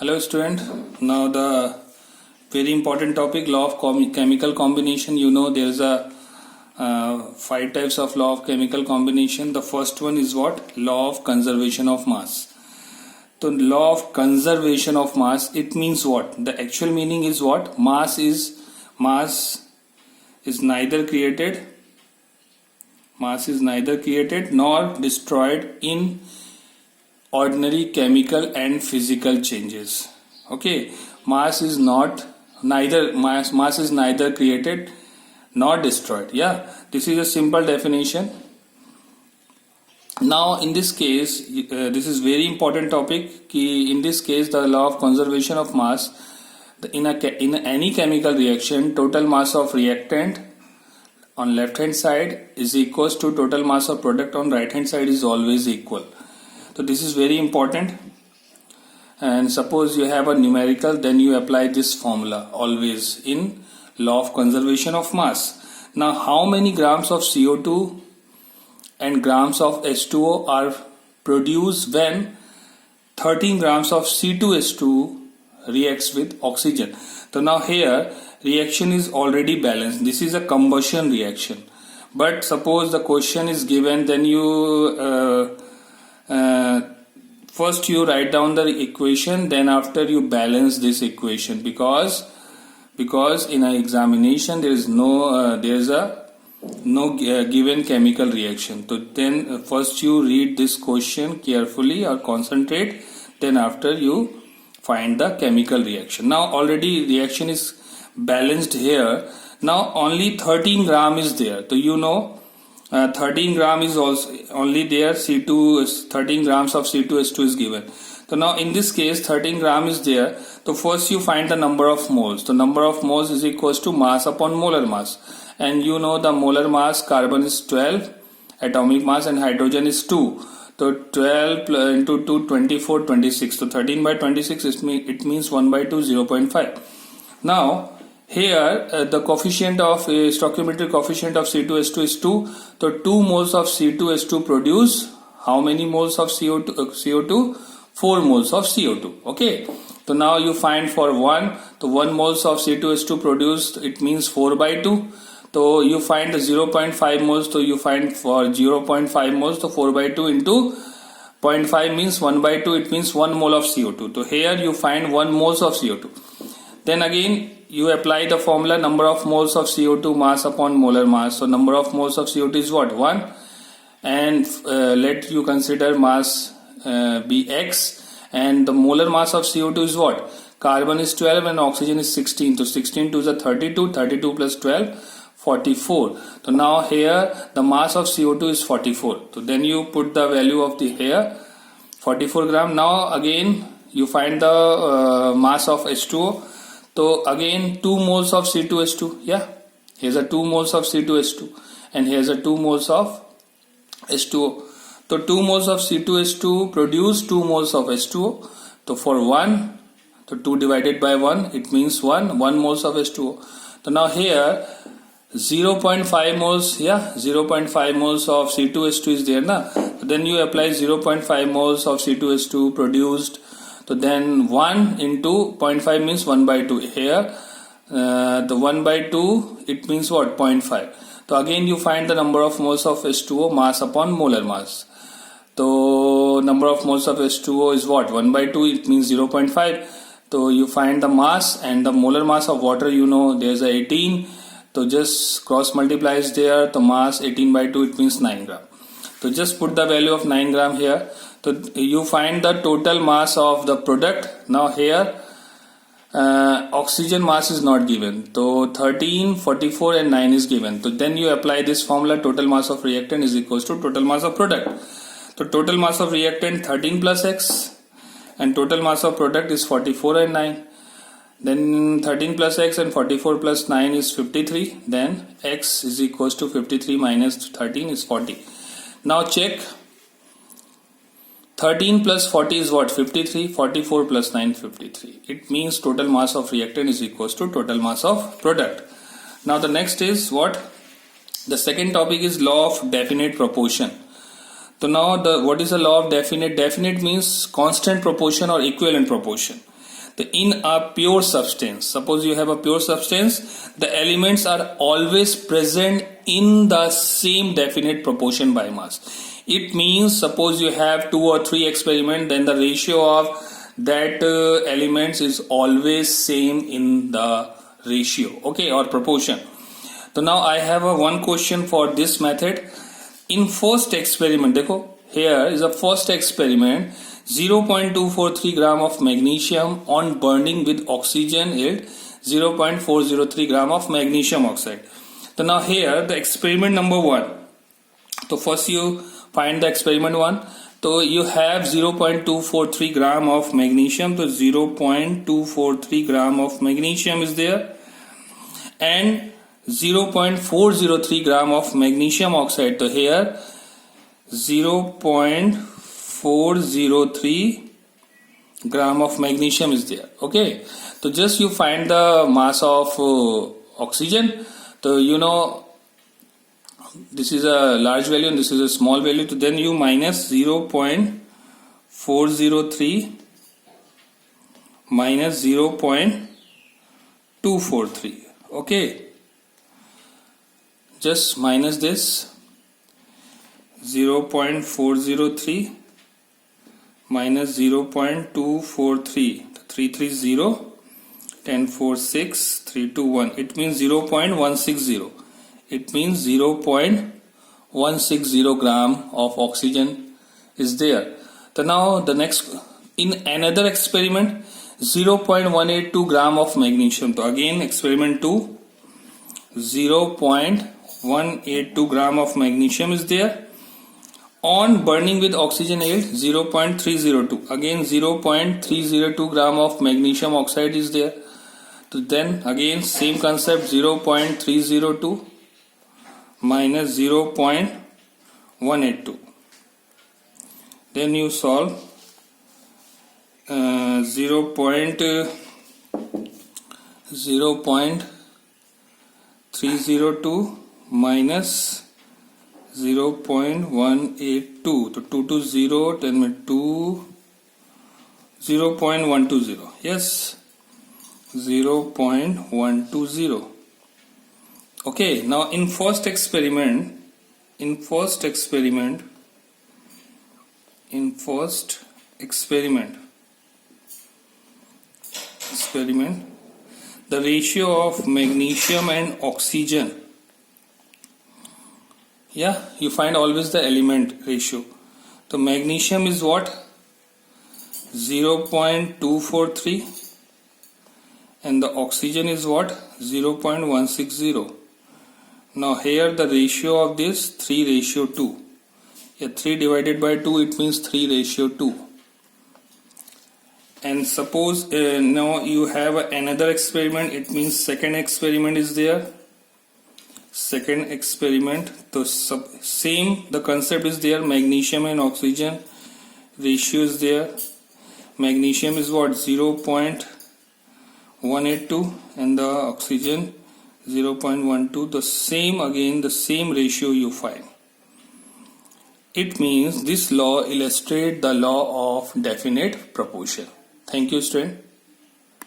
Hello student. Now the very important topic, law of chemical combination. You know there is a 5 types of law of chemical combination. The first one is what? Law of conservation of mass. So law of conservation of mass, it means what? The actual meaning is what? Mass is neither created nor destroyed in ordinary chemical and physical changes. Okay, mass is neither created nor destroyed. Yeah, this is a simple definition. Now in this case, this is very important topic. In this case, the law of conservation of mass, in any chemical reaction, total mass of reactant on left hand side is equals to total mass of product on right hand side is always equal. So this is very important, and suppose you have a numerical, then you apply this formula always in law of conservation of mass. Now how many grams of CO2 and grams of H2O are produced when 13 grams of C2H2 reacts with oxygen? So now here reaction is already balanced. This is a combustion reaction, but suppose the question is given, then you first you write down the equation, then after you balance this equation, because in an examination there is no given chemical reaction. So then first you read this question carefully or concentrate, then after you find the chemical reaction. Now already reaction is balanced here. Now only 13 gram is there. So you know 13 gram is also only there. 13 grams of C2H2 is given. So now in this case 13 gram is there. So first you find the number of moles. The number of moles is equals to mass upon molar mass, and you know the molar mass, carbon is 12, atomic mass, and hydrogen is 2. So 12 into 2, 24, 26. So 13 by 26 it means 1 by 2, 0.5. Now here the coefficient of stoichiometric coefficient of C2H2 is 2. So 2 moles of C2H2 produce how many moles of CO2? 4 moles of CO2. Okay. So now you find for 1. So 1 moles of C2H2 produced, it means 4 by 2. So you find the 0.5 moles. So you find for 0.5 moles. So 4 by 2 into 0.5 means 1 by 2. It means 1 mole of CO2. So here you find 1 moles of CO2. Then again you apply the formula, number of moles of CO2 mass upon molar mass. So number of moles of CO2 is what? 1. And let you consider mass be X, and the molar mass of CO2 is what? Carbon is 12 and oxygen is 16. So 16 to the 32. 32 plus 12, 44. So now here the mass of CO2 is 44. So then you put the value of the here 44 gram. Now again you find the mass of H2O. So again 2 moles of C2H2. Yeah, here's a 2 moles of C2H2 and here's a 2 moles of H2O. So 2 moles of C2H2 produce 2 moles of H2O. So for 1, so 2 divided by 1, it means 1 moles of H2O. So now here 0.5 moles, yeah, 0.5 moles of C2H2 is there na. So then you apply 0.5 moles of C2H2 produced. So then 1 into 0.5 means 1 by 2. Here the 1 by 2, it means what? 0.5. So again you find the number of moles of H2O mass upon molar mass. So number of moles of H2O is what? 1 by 2, it means 0.5. So you find the mass, and the molar mass of water, you know there's a 18. So just cross multiplies there. The mass 18 by 2, it means 9 gram. So just put the value of 9 gram here. So you find the total mass of the product. Now here oxygen mass is not given. So 13, 44 and 9 is given. So then you apply this formula, total mass of reactant is equals to total mass of product. So total mass of reactant 13 plus X, and total mass of product is 44 and 9. Then 13 plus X and 44 plus 9 is 53. Then X is equals to 53 minus 13 is 40. Now check. 13 plus 40 is what? 53. 44 plus 9, 53. It means total mass of reactant is equals to total mass of product. Now the next is what? The second topic is law of definite proportion. So now what is the law of definite? Definite means constant proportion or equivalent proportion. in a pure substance, suppose you have a pure substance, the elements are always present in the same definite proportion by mass. It means suppose you have 2 or 3 experiments, then the ratio of that elements is always same in the ratio, okay, or proportion. So now I have a one question for this method. In first experiment, देखो, here is a first experiment. 0.243 gram of magnesium on burning with oxygen yield 0.403 gram of magnesium oxide. So now here the experiment number 1. So first you find the experiment 1. So you have 0.243 gram of magnesium. So 0.243 gram of magnesium is there, and 0.403 gram of magnesium oxide. So here 0.403 gram of magnesium is there. Okay, so just you find the mass of oxygen. So you know this is a large value and this is a small value. So then you minus 0.403 minus 0.243. Okay, just minus this 0.403 minus 0.243, 330, 10, 4, 6, 3, 2, 1. It means 0.160. It means 0.160 gram of oxygen is there. So now the next, in another experiment, 0.182 gram of magnesium. So again experiment 2, 0.182 gram of magnesium is there. On burning with oxygen yield 0.302. Again 0.302 gram of magnesium oxide is there. So then again same concept, 0.302 minus 0.182. Then you solve 0.302 minus 0.182. So 2 to 0, 10 with 2, 0.120. Yes, 0.120. Okay, now in first experiment, the ratio of magnesium and oxygen, yeah, you find always the element ratio. So magnesium is what? 0.243 and the oxygen is what? 0.160. Now here the ratio of this 3:2. Yeah, 3 divided by 2, it means 3:2. And suppose now you have another experiment. It means second experiment is there. Second experiment, so same the concept is there. Magnesium and oxygen ratio is there. Magnesium is what? 0.182 and the oxygen 0.12. The same, again the same ratio you find. It means this law illustrates the law of definite proportion. Thank you, student.